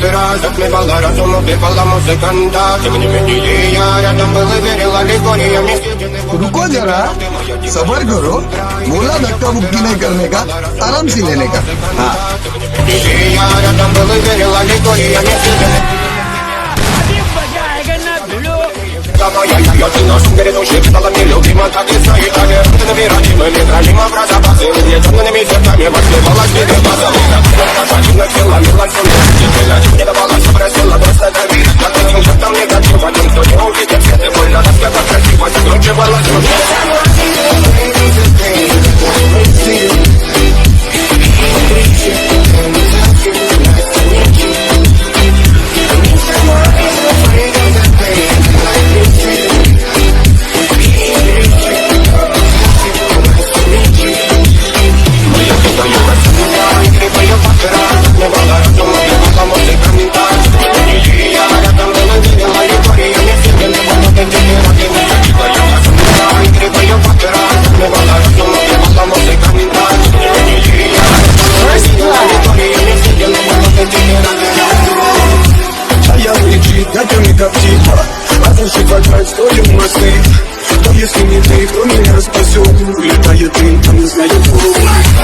фактора затмевала разум, убивала музыканта. Тем не менее я рядом был и верила легко, я вместе. रुको जरा, सबर करो। बोला धक्का मुक्की नहीं करने का, आराम से लेने का। हाँ Я рядом был и верила легко, я вместе. Я ты наш грядущий, стала мне любима, как и свои тали. Ты набирали, мы не храним образа базы. Мне темными цветами воспевалась тебе база. Пошатина сила, милась мне. Не давала, все просила, просто дави. Я ты не там негатив, один, кто не увидит свет. И больно, распевать красиво, закручивалась в руке. Столим мосты. Но если не ты, кто меня спасет? Летает дым, там не знает фу.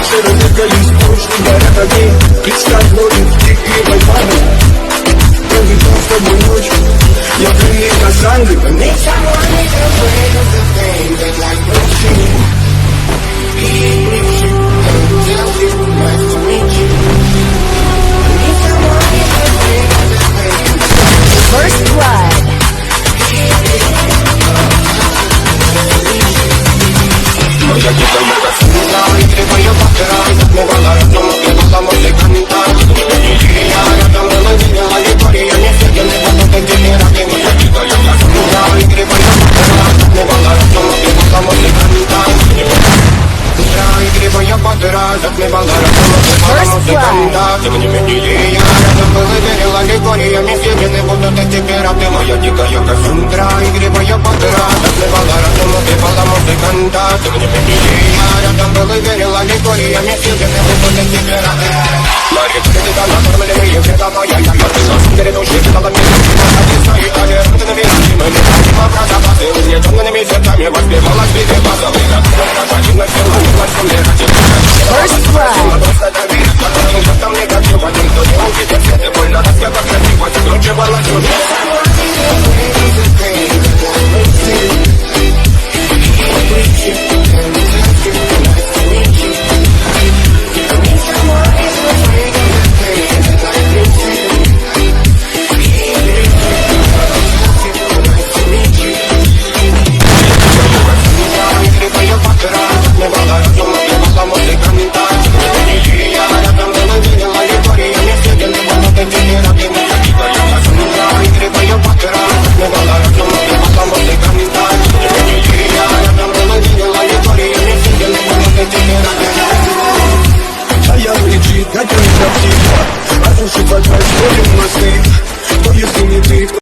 Все разлегались, точно горят огни. Представь ноги, игривой память. Проведу с тобой ночь. Я пленник Кассандры.